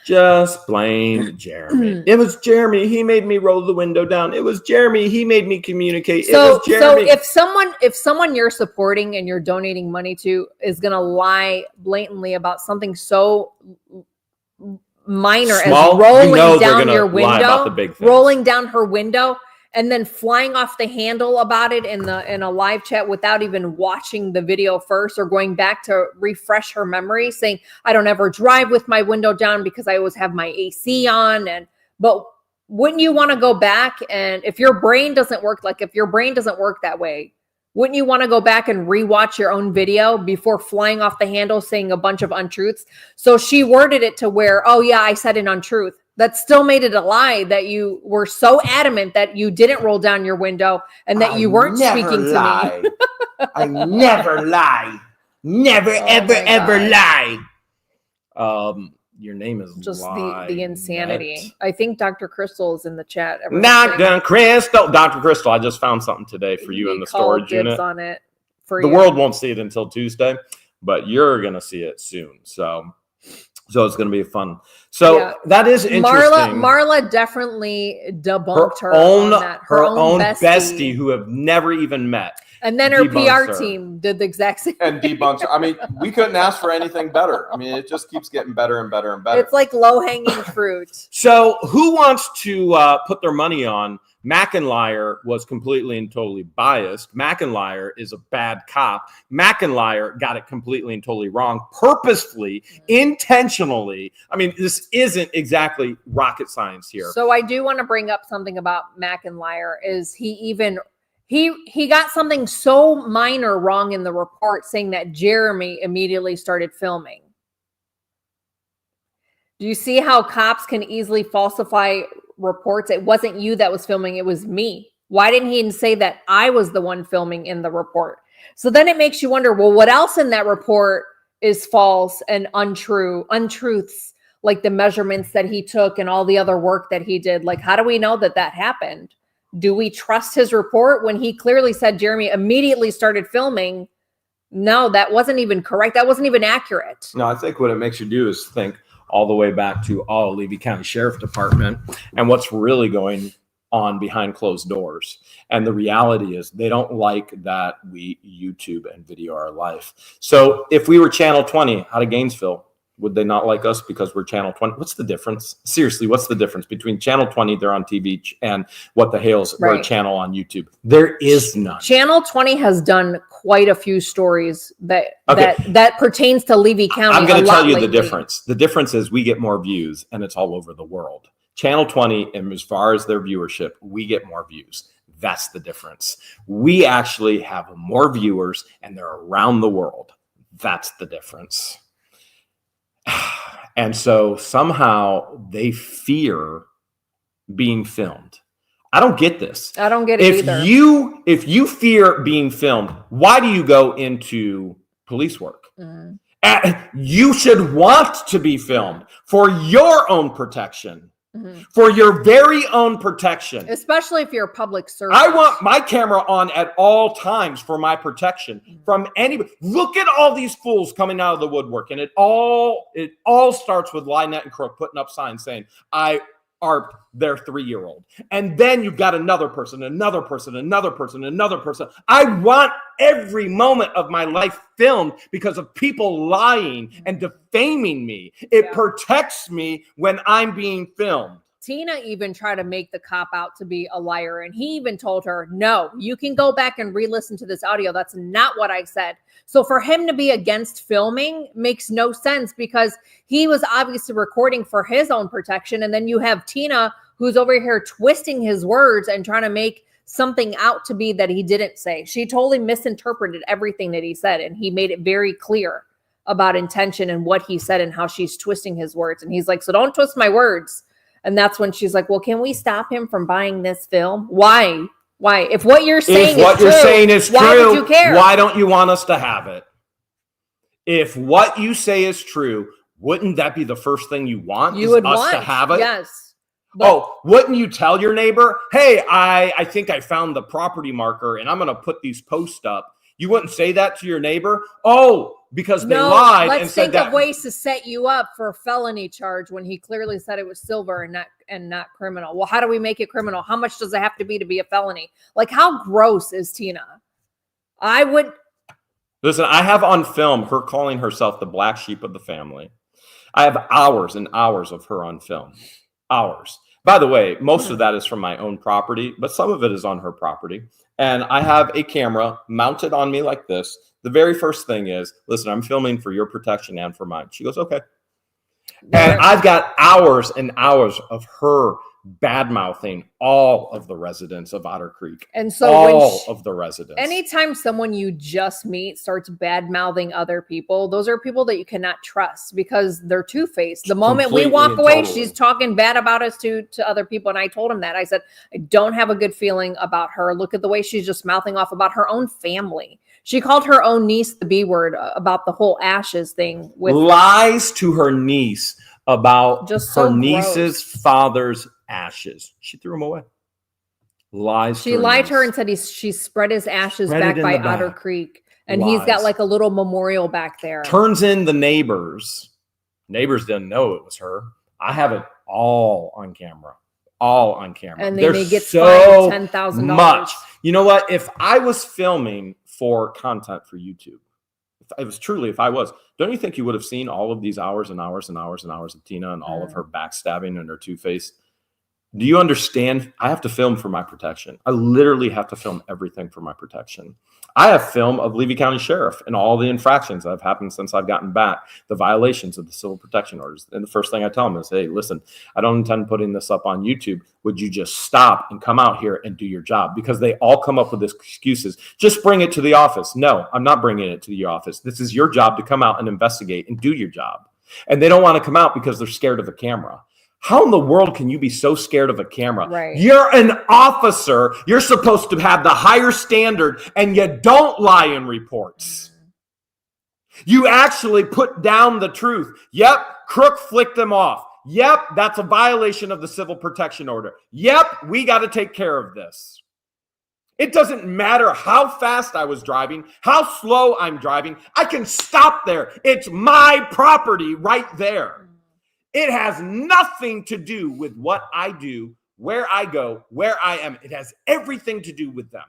B: Just blame Jeremy. It was Jeremy. He made me roll the window down. It was Jeremy. He made me communicate. It was Jeremy.
A: So if someone you're supporting and you're donating money to is going to lie blatantly about something so minor
B: Small,
A: as rolling
B: you know
A: down your window,
B: rolling
A: down her window, and then flying off the handle about it in a live chat without even watching the video first or going back to refresh her memory, saying, "I don't ever drive with my window down because I always have my AC on." But wouldn't you want to go back, and if your brain doesn't work that way, wouldn't you want to go back and rewatch your own video before flying off the handle saying a bunch of untruths? So she worded it to where, "Oh yeah, I said an untruth." That still made it a lie, that you were so adamant that you didn't roll down your window and that you weren't speaking to me.
B: I never lie. Never, ever lie. Your name is
A: just the insanity. I think Dr. Crystal is in the chat.
B: Dr. Crystal, I just found something today for you in the storage unit.
A: On it for
B: the world won't see it until Tuesday, but you're going to see it soon. So it's going to be fun. So that is interesting.
A: Marla definitely debunked her
B: own bestie who have never even met.
A: And then her PR team did the exact same
B: and debunked her. I mean, we couldn't ask for anything better. I mean, it just keeps getting better and better and better.
A: It's like low-hanging fruit.
B: So who wants to put their money on McIntyre was completely and totally biased. McIntyre is a bad cop. McIntyre got it completely and totally wrong, purposefully, intentionally. I mean, this isn't exactly rocket science here.
A: So I do want to bring up something about McIntyre is he got something so minor wrong in the report, saying that Jeremy immediately started filming. Do you see how cops can easily falsify reports? It wasn't you that was filming, it was me. Why didn't he say that I was the one filming in the report? So then it makes you wonder, well, what else in that report is false and untruths, like the measurements that he took and all the other work that he did? Like, how do we know that happened? Do we trust his report when he clearly said Jeremy immediately started filming? No, that wasn't even correct. That wasn't even accurate.
B: No, I think what it makes you do is think all the way back to Levy County Sheriff Department and what's really going on behind closed doors. And the reality is they don't like that we YouTube and video our life. So if we were Channel 20 out of Gainesville, would they not like us because we're Channel 20? What's the difference? Seriously, what's the difference between Channel 20, they're on TV, and what the Hales, we're a channel on YouTube? There is none.
A: Channel 20 has done quite a few stories that pertains to Levy County.
B: I'm going to tell you the difference. The difference is we get more views, and it's all over the world. Channel 20, and as far as their viewership, we get more views. That's the difference. We actually have more viewers, and they're around the world. That's the difference. And so somehow they fear being filmed. I don't get this.
A: I don't get it either.
B: If you fear being filmed, why do you go into police work? You should want to be filmed for your own protection. For your very own protection.
A: Especially if you're a public servant.
B: I want my camera on at all times for my protection from anybody. Look at all these fools coming out of the woodwork. And it all starts with Lynette and Crook putting up signs saying, I are their 3-year-old. And then you've got another person. I want every moment of my life filmed because of people lying and defaming me. It protects me when I'm being filmed.
A: Tina even tried to make the cop out to be a liar. And he even told her, no, you can go back and re-listen to this audio. That's not what I said. So for him to be against filming makes no sense because he was obviously recording for his own protection. And then you have Tina who's over here twisting his words and trying to make something out to be that he didn't say. She totally misinterpreted everything that he said. And he made it very clear about intention and what he said and how she's twisting his words. And he's like, so don't twist my words. And that's when she's like, well, can we stop him from buying this film? Why? If what you're saying is true, why would you care?
B: Why don't you want us to have it? If what you say is true, wouldn't that be the first thing you want?
A: You would want
B: us to have it?
A: Yes.
B: Wouldn't you tell your neighbor, hey, I think I found the property marker and I'm going to put these posts up. You wouldn't say that to your neighbor? Because they lied and said that.
A: Let's think of ways to set you up for a felony charge when he clearly said it was silver and not criminal. Well, how do we make it criminal? How much does it have to be a felony? Like, how gross is Tina?
B: Listen, I have on film her calling herself the black sheep of the family. I have hours and hours of her on film. Hours. By the way, most of that is from my own property, but some of it is on her property. And I have a camera mounted on me like this. The very first thing is, listen, I'm filming for your protection and for mine. She goes, okay. And I've got hours and hours of her bad-mouthing all of the residents of Otter Creek.
A: And so
B: of the residents.
A: Anytime someone you just meet starts bad-mouthing other people, those are people that you cannot trust because they're two-faced. The moment we walk away, she's talking bad about us to other people. And I told him that. I said, I don't have a good feeling about her. Look at the way she's just mouthing off about her own family. She called her own niece the B word about the whole ashes thing.
B: Lies to her niece about her niece's father's ashes. She threw them away. Lies.
A: She lied to her and said she spread his ashes back by Otter Creek. And he's got like a little memorial back there.
B: Turns in the neighbors. Neighbors didn't know it was her. I have it all on camera. And they may get fined $10,000. You know what? If I was filming for content for YouTube, if I was, don't you think you would have seen all of these hours and hours and hours and hours of Tina and all of her backstabbing and her two-faced? Do you understand? I have to film for my protection. I literally have to film everything for my protection. I have film of Levy County Sheriff and all the infractions that have happened since I've gotten back, the violations of the civil protection orders. And the first thing I tell them is, hey, listen, I don't intend putting this up on YouTube. Would you just stop and come out here and do your job? Because they all come up with excuses. Just bring it to the office. No, I'm not bringing it to the office. This is your job to come out and investigate and do your job. And they don't want to come out because they're scared of a camera. How in the world can you be so scared of a camera?
A: Right.
B: You're an officer. You're supposed to have the higher standard, and you don't lie in reports. You actually put down the truth. Yep, crook flicked them off. Yep, that's a violation of the civil protection order. Yep, we got to take care of this. It doesn't matter how fast I was driving, how slow I'm driving. I can stop there. It's my property right there. It has nothing to do with what I do, where I go, where I am. It has everything to do with them.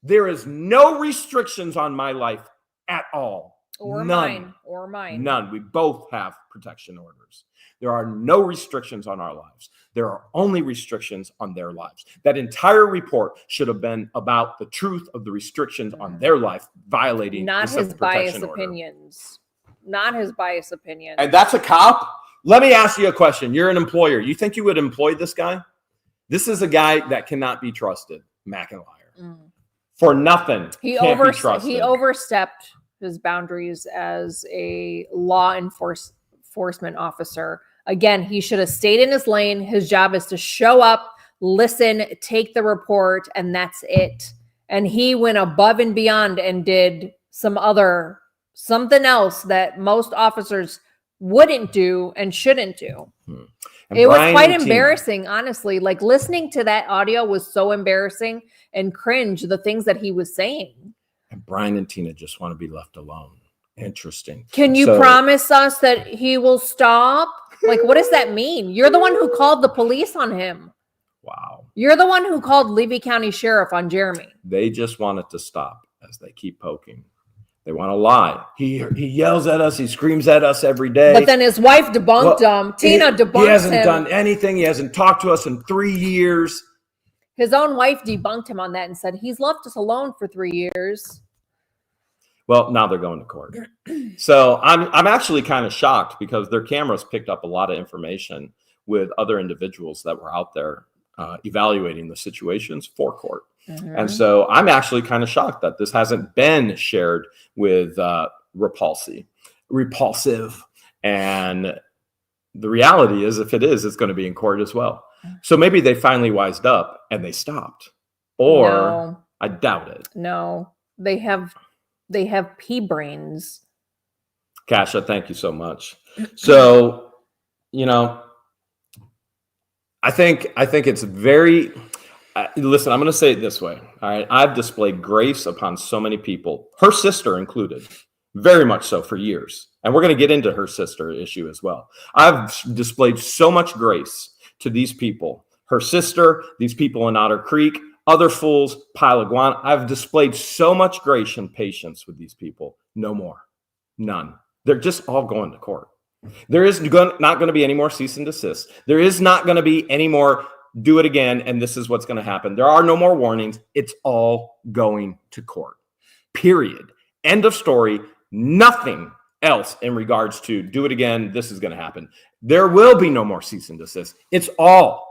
B: There is no restrictions on my life at all.
A: Or
B: None.
A: mine.
B: None. We both have protection orders. There are no restrictions on our lives. There are only restrictions on their lives. That entire report should have been about the truth of the restrictions on their life, violating
A: not
B: the
A: his biased
B: order.
A: opinions. Not his biased opinions.
B: And that's a cop? Let me ask you a question. You're an employer. You think you would employ this guy? This is a guy that cannot be trusted, McIntyre. For nothing.
A: He overstepped his boundaries as a law enforcement officer. Again, he should have stayed in his lane. His job is to show up, listen, take the report, and that's it. And he went above and beyond and did something else that most officers wouldn't do and shouldn't do. It was quite embarrassing, honestly. Like, listening to that audio was so embarrassing and cringe, the things that he was saying.
B: And Brian and Tina just want to be left alone. Interesting.
A: Can you promise us that he will stop? Like, what does that mean? You're the one who called the police on him.
B: Wow.
A: You're the one who called Levy County Sheriff on Jeremy.
B: They just want it to stop as they keep poking. They want to lie. He yells at us. He screams at us every day.
A: But then his wife debunked him. Tina debunked him.
B: He hasn't done anything. He hasn't talked to us in 3 years.
A: His own wife debunked him on that and said, he's left us alone for 3 years.
B: Well, now they're going to court. So I'm actually kind of shocked because their cameras picked up a lot of information with other individuals that were out there evaluating the situations for court. And so I'm actually kind of shocked that this hasn't been shared with Repulsive. And the reality is, if it is, it's going to be in court as well. So maybe they finally wised up and they stopped. Or no. I doubt it.
A: No, they have pea brains.
B: Kasha, thank you so much. So, I think it's very... listen, I'm going to say it this way. All right. I've displayed grace upon so many people, her sister included, very much so for years. And we're going to get into her sister issue as well. I've displayed so much grace to these people, her sister, these people in Otter Creek, other fools, pile of guano. I've displayed so much grace and patience with these people. No more. None. They're just all going to court. There is not going to be any more cease and desist. There is not going to be any more do it again, and this is what's going to happen. There are no more warnings. It's all going to court. Period. End of story. Nothing else in regards to do it again. This is going to happen. There will be no more cease and desist. It's all.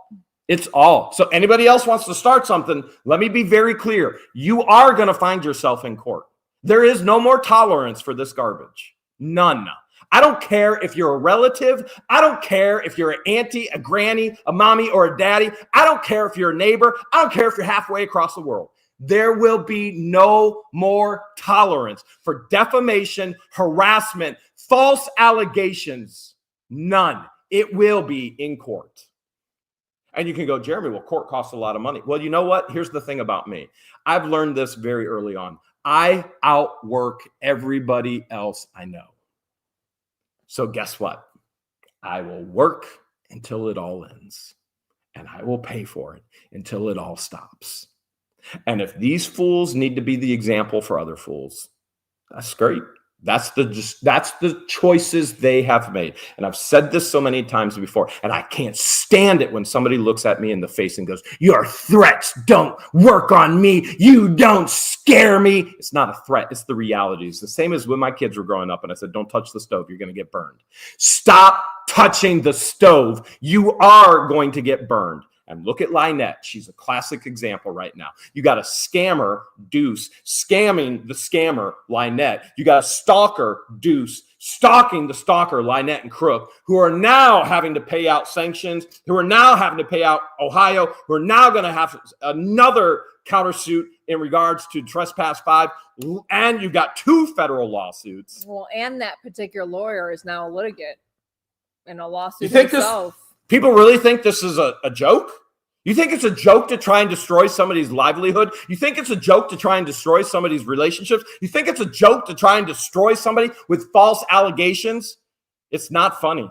B: So anybody else wants to start something, let me be very clear. You are going to find yourself in court. There is no more tolerance for this garbage. None. I don't care if you're a relative. I don't care if you're an auntie, a granny, a mommy, or a daddy. I don't care if you're a neighbor. I don't care if you're halfway across the world. There will be no more tolerance for defamation, harassment, false allegations. None. It will be in court. And you can go, Jeremy, well, court costs a lot of money. Well, you know what? Here's the thing about me. I've learned this very early on. I outwork everybody else I know. So guess what? I will work until it all ends, and I will pay for it until it all stops. And if these fools need to be the example for other fools, that's great. That's the choices they have made. And I've said this so many times before, and I can't stand it when somebody looks at me in the face and goes, your threats don't work on me. You don't scare me. It's not a threat. It's the reality. It's the same as when my kids were growing up and I said, don't touch the stove. You're going to get burned. Stop touching the stove. You are going to get burned. And look at Lynette. She's a classic example right now. You got a scammer, Deuce, scamming the scammer, Lynette. You got a stalker, Deuce, stalking the stalker, Lynette and Crook, who are now having to pay out sanctions, who are now having to pay out Ohio, who are now going to have another countersuit in regards to Trespass 5. And you've got 2 federal lawsuits.
A: Well, and that particular lawyer is now a litigant in a lawsuit
B: you think
A: himself.
B: People really think this is a joke? You think it's a joke to try and destroy somebody's livelihood? You think it's a joke to try and destroy somebody's relationships? You think it's a joke to try and destroy somebody with false allegations? It's not funny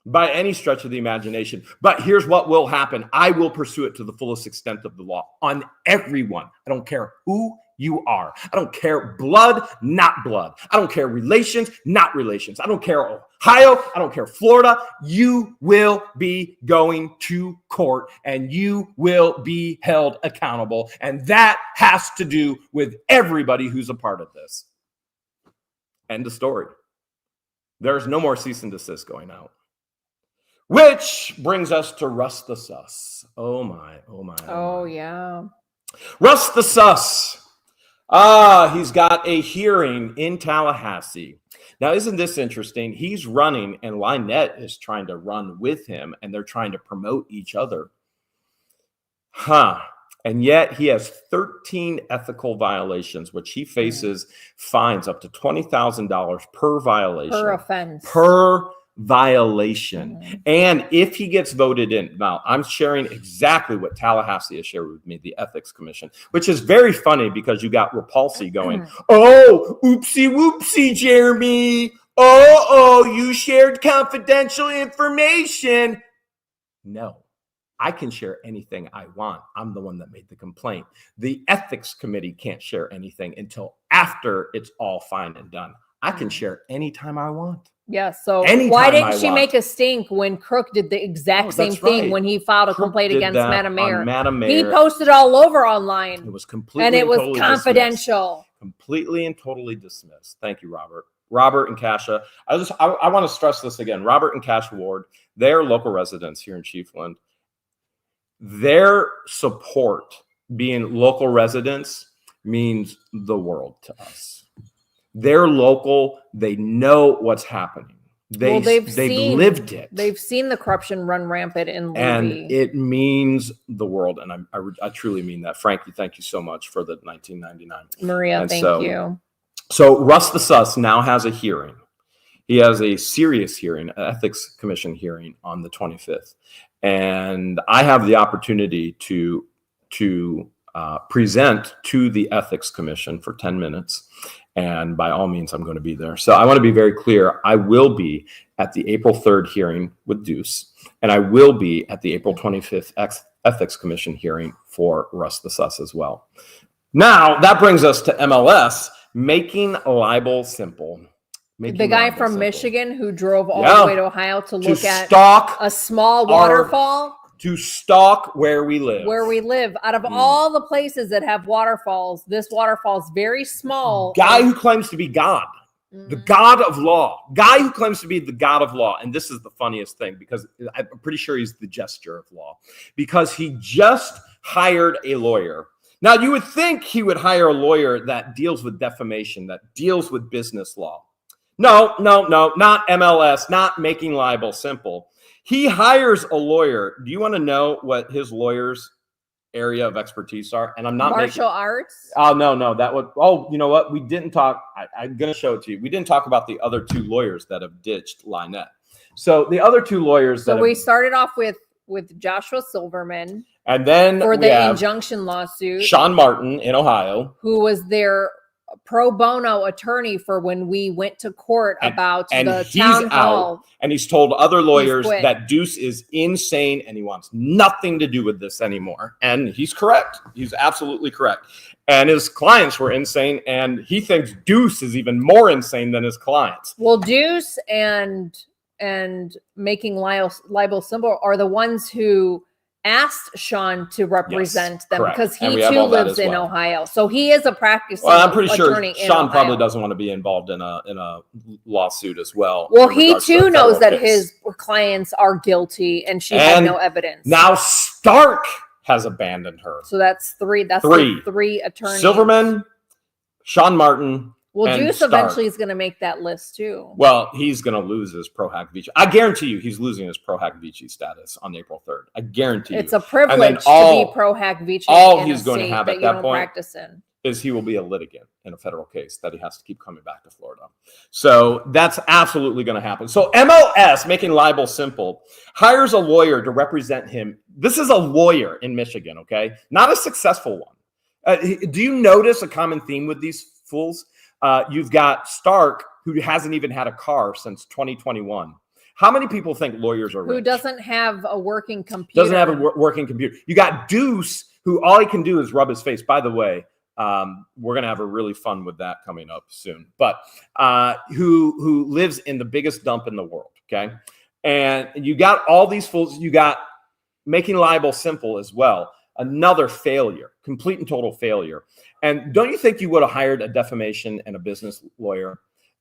B: by any stretch of the imagination. But here's what will happen. I will pursue it to the fullest extent of the law on everyone. I don't care who you are. I don't care blood, not blood. I don't care relations, not relations. I don't care Ohio. I don't care Florida. You will be going to court and you will be held accountable. And that has to do with everybody who's a part of this. End of story. There's no more cease and desist going out. Which brings us to Russ the Sus. Oh my, oh my.
A: Oh, yeah.
B: Russ the Sus. He's got a hearing in Tallahassee. Now, isn't this interesting? He's running and Lynette is trying to run with him and they're trying to promote each other. And yet he has 13 ethical violations, which he faces fines up to $20,000 per violation.
A: Per offense.
B: Per violation. And if he gets voted in, now I'm sharing exactly what Tallahassee has shared with me, the Ethics Commission, which is very funny because you got Repulsi going, oh, oopsie whoopsie, Jeremy. Oh, you shared confidential information. No, I can share anything I want. I'm the one that made the complaint. The Ethics Committee can't share anything until after it's all fine and done. I can share anytime I want.
A: Yeah, so
B: Anytime
A: why didn't she make a stink when Crook did the exact same thing when he filed a complaint against Madam Mayor? He posted all over online.
B: It was completely
A: and it was
B: totally
A: confidential.
B: Dismissed. Completely and totally dismissed. Thank you, Robert. Robert and Kasha. I want to stress this again. Robert and Kasha Ward, they're local residents here in Chiefland. Their support, being local residents, means the world to us. They're local. They know what's happening. They've lived it.
A: They've seen the corruption run rampant in Levy.
B: And it means the world. And I truly mean that. Frankie, thank you so much for the 1999.
A: Maria, thank you.
B: So Russ the Sus now has a hearing. He has a serious hearing, an Ethics Commission hearing on the 25th. And I have the opportunity to present to the Ethics Commission for 10 minutes. And by all means, I'm going to be there. So I want to be very clear. I will be at the April 3rd hearing with Deuce, and I will be at the April 25th Ethics Commission hearing for Russ the Sus as well. Now, that brings us to MLS, making libel simple.
A: The guy from Michigan who drove all the way to Ohio to look at a small waterfall.
B: To stalk where we live.
A: Where we live. Out of all the places that have waterfalls, this waterfall is very small.
B: Guy who claims to be God. The God of law. Guy who claims to be the God of law. And this is the funniest thing because I'm pretty sure he's the jester of law. Because he just hired a lawyer. Now, you would think he would hire a lawyer that deals with defamation, that deals with business law. No, not MLS, not making libel simple. He hires a lawyer. Do you want to know what his lawyer's area of expertise are? And I'm not
A: martial arts.
B: Oh, no, that would. Oh, you know what? We didn't talk. I'm going to show it to you. We didn't talk about the other 2 lawyers that have ditched Lynette. So the other 2 lawyers.
A: So we started off with Joshua Silverman,
B: and then
A: for the injunction lawsuit,
B: Sean Martin in Ohio,
A: who was their pro bono attorney for when we went to court about the
B: he's
A: town
B: out,
A: hall.
B: and he's told other lawyers
A: quit.
B: that Deuce is insane and he wants nothing to do with this anymore. And he's correct. He's absolutely correct. And his clients were insane, and he thinks Deuce is even more insane than his clients.
A: Well, Deuce and making libel symbol are the ones who asked Sean to represent them,
B: correct.
A: because he
B: And we have
A: too
B: all that
A: lives
B: as
A: in
B: well.
A: Ohio. So he is a practicing
B: Well, I'm pretty sure
A: attorney in
B: Sean
A: Ohio.
B: probably doesn't want to be involved in a lawsuit as well.
A: Well,
B: in
A: he
B: regards to
A: too
B: a
A: knows
B: federal
A: that
B: case.
A: his clients are guilty, and she had
B: And
A: no evidence.
B: Now Stark has abandoned her.
A: So that's three. That's
B: Three.
A: the three attorneys.
B: Silverman, Sean Martin.
A: Well,
B: and
A: Deuce
B: Stark.
A: eventually is going to make that list too.
B: Well, he's going to lose his Pro Hack Vici. I guarantee you he's losing his Pro Hack Vici status on April 3rd. I guarantee you.
A: It's a privilege to be pro hack Vici.
B: all
A: in
B: he's
A: a
B: going to
A: state
B: have
A: that
B: at
A: you
B: that
A: don't
B: point
A: practice in.
B: is he will be a litigant in a federal case that he has to keep coming back to Florida. So that's absolutely going to happen. So MLS, making libel simple, hires a lawyer to represent him. This is a lawyer in Michigan, okay? Not a successful one. Do you notice a common theme with these fools? You've got Stark, who hasn't even had a car since 2021. How many people think lawyers are rich?
A: Who doesn't have a working computer?
B: Doesn't have a working computer. You got Deuce, who all he can do is rub his face. By the way, we're going to have a really fun with that coming up soon. But who lives in the biggest dump in the world, okay? And you got all these fools. You got making libel simple as well. Another failure, complete and total failure. And don't you think you would have hired a defamation and a business lawyer?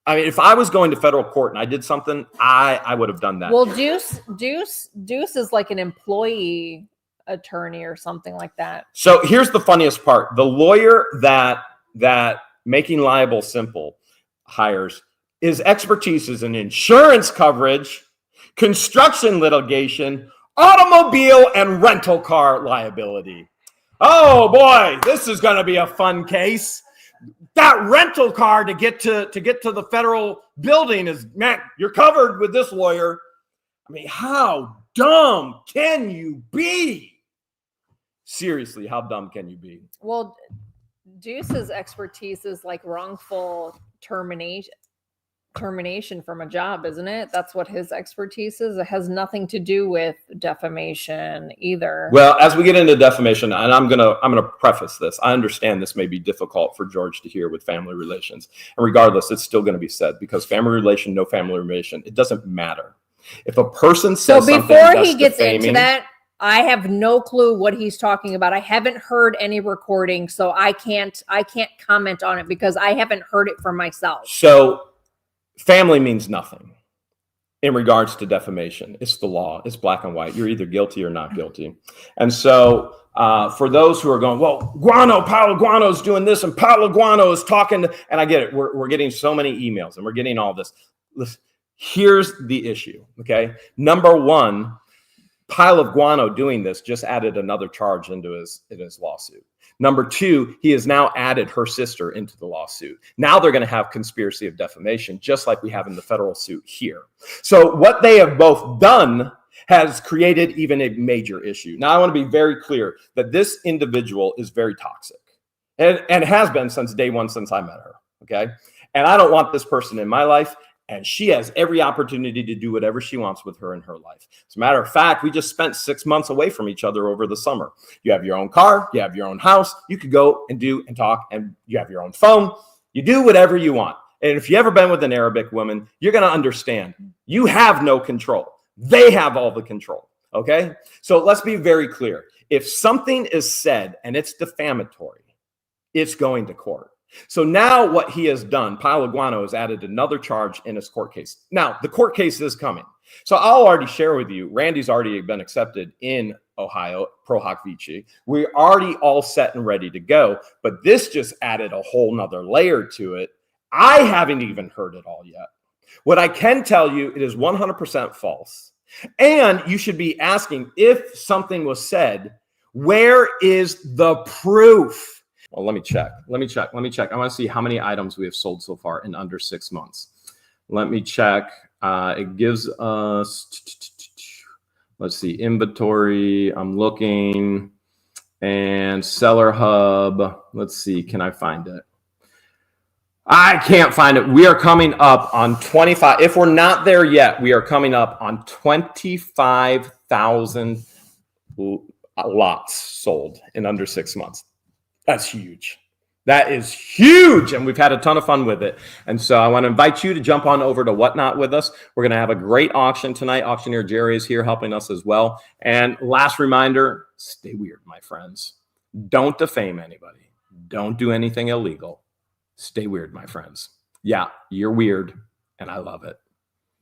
B: I mean, if I was going to federal court and I did something, I would have done that.
A: Well, Deuce is like an employee attorney or something like that.
B: So here's the funniest part. The lawyer that making libel simple hires, his expertise is in insurance coverage, construction litigation, automobile and rental car liability. Oh boy, this is going to be a fun case. That rental car to get to the federal building is, man, you're covered with this lawyer. I mean, how dumb can you be? Seriously, how dumb can you be?
A: Well, Deuce's expertise is like wrongful termination from a job, isn't it? That's what his expertise is. It has nothing to do with defamation either.
B: Well, as we get into defamation, and I'm gonna preface this. I understand this may be difficult for George to hear with family relations, and regardless, it's still going to be said, because family relation, no family relation, it doesn't matter. If a person says
A: so
B: something
A: before
B: that's
A: he gets
B: defaming,
A: into that, I have no clue what he's talking about. I haven't heard any recording, so I can't comment on it because I haven't heard it for myself.
B: So family means nothing in regards to defamation. It's the law. It's black and white. You're either guilty or not guilty. And so for those who are going, well, Paulo Guano is doing this, and Paulo Guano is talking, and I get it. We're getting so many emails, and we're getting all this. Listen, here's the issue, okay? Number one, Pile of Guano doing this just added another charge into his lawsuit. Number two, he has now added her sister into the lawsuit. Now they're going to have conspiracy of defamation, just like we have in the federal suit here. So what they have both done has created even a major issue. Now I want to be very clear that this individual is very toxic, and has been since day one, since I met her, okay? And I don't want this person in my life. And she has every opportunity to do whatever she wants with her in her life. As a matter of fact, we just spent 6 months away from each other over the summer. You have your own car, you have your own house, you could go and do and talk, and you have your own phone. You do whatever you want. And if you've ever been with an Arabic woman, you're going to understand you have no control. They have all the control. Okay? So let's be very clear. If something is said and it's defamatory, it's going to court. So now what he has done, Pilo Guano has added another charge in his court case. Now, the court case is coming. So I'll already share with you, Randy's already been accepted in Ohio, Pro Hoc Vici. We're already all set and ready to go, but this just added a whole nother layer to it. I haven't even heard it all yet. What I can tell you, it is 100% false. And you should be asking, if something was said, where is the proof? Well, let me check. I want to see how many items we have sold so far in under 6 months. Let me check. It gives us, let's see, inventory. I'm looking, and Seller Hub. Let's see, can I find it? I can't find it. We are coming up on 25. If we're not there yet, we are coming up on 25,000 lots sold in under 6 months. That's huge. That is huge. And we've had a ton of fun with it. And so I want to invite you to jump on over to Whatnot with us. We're going to have a great auction tonight. Auctioneer Jerry is here helping us as well. And last reminder, stay weird, my friends. Don't defame anybody. Don't do anything illegal. Stay weird, my friends. Yeah, you're weird, and I love it.